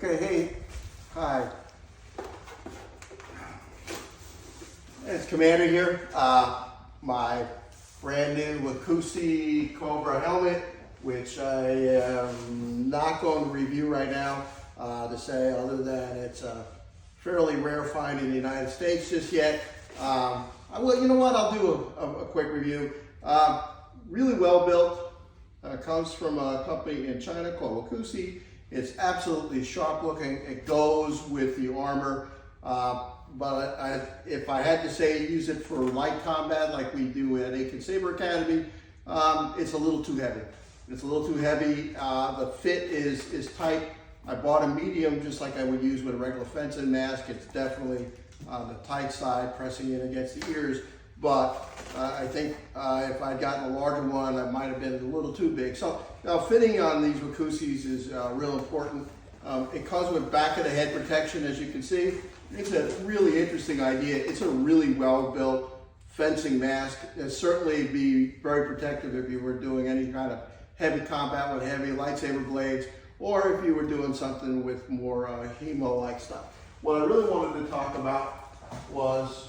Okay, hey, hi. It's Commander here. My brand new Wukusi Cobra helmet, which I am not going to review right now to say other than it's a fairly rare find in the United States just yet. You know what, I'll do a quick review. Really well built, comes from a company in China called Wukusi. It's absolutely sharp looking. It goes with the armor. But if I had to say use it for light combat like we do at Lightsaber Academy, it's a little too heavy. It's a little too heavy. The fit is tight. I bought a medium just like I would use with a regular fencing mask. It's definitely the tight side, pressing in against the ears. But I think if I'd gotten a larger one, I might have been a little too big. So fitting on these Wukusis is real important. It comes with back of the head protection, as you can see. It's a really interesting idea. It's a really well built fencing mask. It'd certainly be very protective if you were doing any kind of heavy combat with heavy lightsaber blades, or if you were doing something with more hemo-like stuff. What I really wanted to talk about was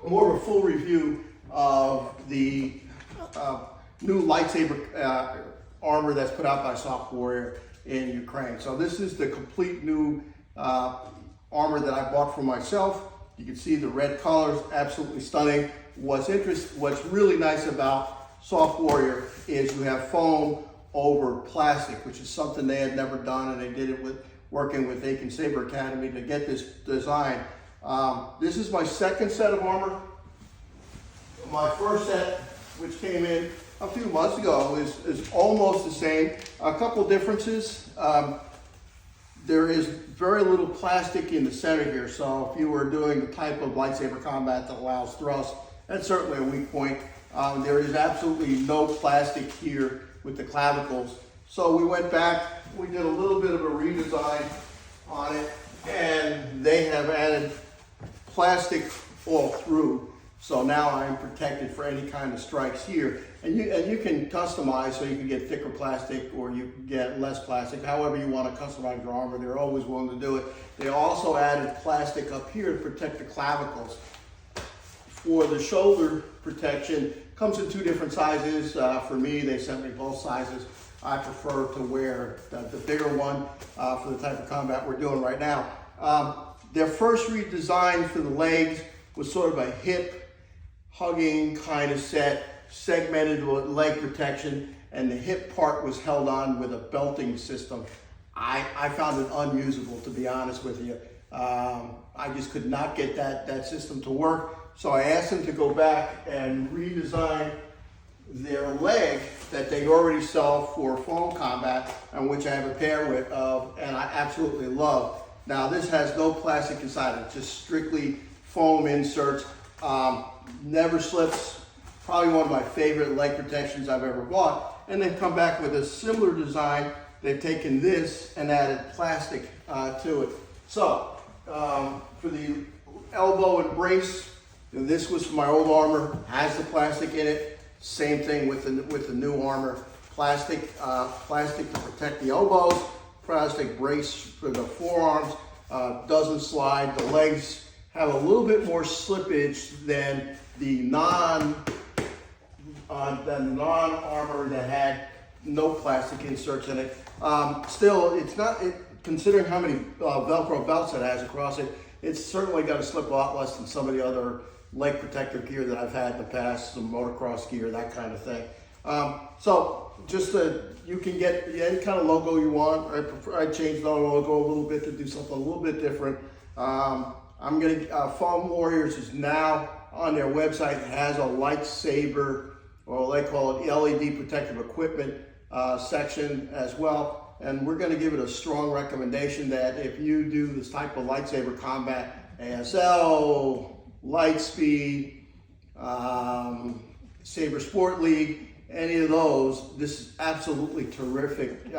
more of a full review of the new lightsaber armor that's put out by Soft Warrior in Ukraine. So this is the complete new armor that I bought for myself. You can see the red colors, absolutely stunning. What's really nice about Soft Warrior is you have foam over plastic, which is something they had never done, and they did it with working with Lightsaber Academy to get this design. This is my second set of armor. My first set, which came in a few months ago, is almost the same. A couple differences. There is very little plastic in the center here, so if you were doing the type of lightsaber combat that allows thrust, that's certainly a weak point. There is absolutely no plastic here with the clavicles. So we went back, we did a little bit of a redesign on it, and they have added plastic all through. So now I'm protected for any kind of strikes here. And you can customize, so you can get thicker plastic or you can get less plastic, however you want to customize your armor. They're always willing to do it. They also added plastic up here to protect the clavicles. For the shoulder protection, comes in two different sizes. For me, they sent me both sizes. I prefer to wear the bigger one for the type of combat we're doing right now. Their first redesign for the legs was sort of a hip hugging kind of set, segmented with leg protection, and the hip part was held on with a belting system. I found it unusable, to be honest with you. I just could not get that system to work. So I asked them to go back and redesign their leg that they already sell for foam combat, and which I have a pair of, and I absolutely love. Now this has no plastic inside it, just strictly foam inserts. Never slips. Probably one of my favorite leg protections I've ever bought. And they've come back with a similar design. They've taken this and added plastic to it. So for the elbow and brace, this was my old armor, has the plastic in it. Same thing with the new armor. Plastic to protect the elbows, plastic brace for the forearms, doesn't slide. The legs have a little bit more slippage than the non-armor that had no plastic inserts in it. Still, it's not, considering how many Velcro belts it has across it, it's certainly going to slip a lot less than some of the other leg protector gear that I've had in the past, some motocross gear, that kind of thing. So just you can get any kind of logo you want. I changed the logo a little bit to do something a little bit different. Foam Warriors is now on their website. It has a lightsaber, or they call it LED protective equipment section as well. And we're going to give it a strong recommendation that if you do this type of lightsaber combat, ASL, Lightspeed, Saber Sport League, any of those, this is absolutely terrific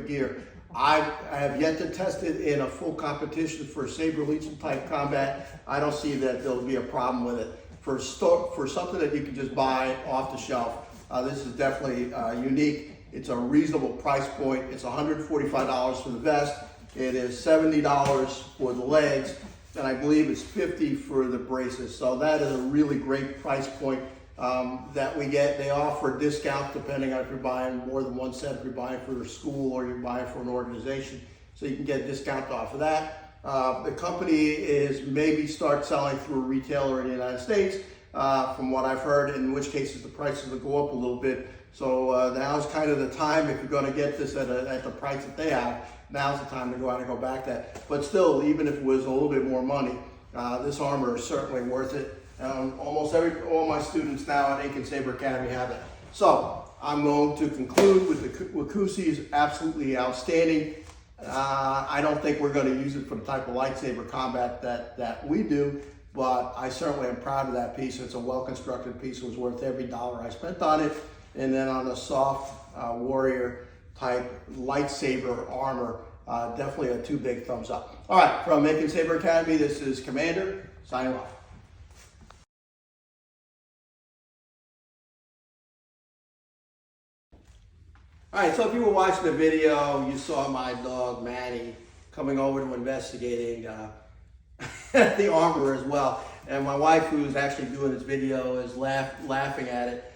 gear. I have yet to test it in a full competition for Saber Legion type combat. I don't see that there'll be a problem with it. For something that you can just buy off the shelf, this is definitely unique. It's a reasonable price point. It's $145 for the vest. It is $70 for the legs, and I believe it's $50 for the braces. So that is a really great price point that we get. They offer discounts depending on if you're buying more than one set, if you're buying for a school or you're buying for an organization. So you can get a discount off of that. The company is maybe start selling through a retailer in the United States, from what I've heard, in which cases the prices will go up a little bit. So now's kind of the time, if you're going to get this at the price that they have, now's the time to go out and go back that. But still, even if it was a little bit more money, this armor is certainly worth it. Almost all my students now at Lightsaber Academy have it. So I'm going to conclude with the Wukusi is absolutely outstanding. I don't think we're going to use it for the type of lightsaber combat that we do, but I certainly am proud of that piece. It's a well-constructed piece. It was worth every dollar I spent on it. And then on the soft warrior type lightsaber armor, definitely a 2 big thumbs up. All right, from Lightsaber Academy, this is Commander signing off. All right, so if you were watching the video, you saw my dog Manny coming over to investigating the armor as well. And my wife, who's actually doing this video, is laughing at it.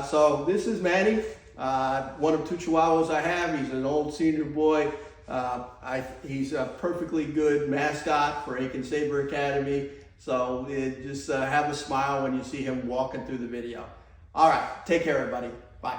So this is Manny, one of 2 Chihuahuas I have. He's an old senior boy. He's a perfectly good mascot for Lightsaber Academy. So just have a smile when you see him walking through the video. All right, take care, everybody. Bye.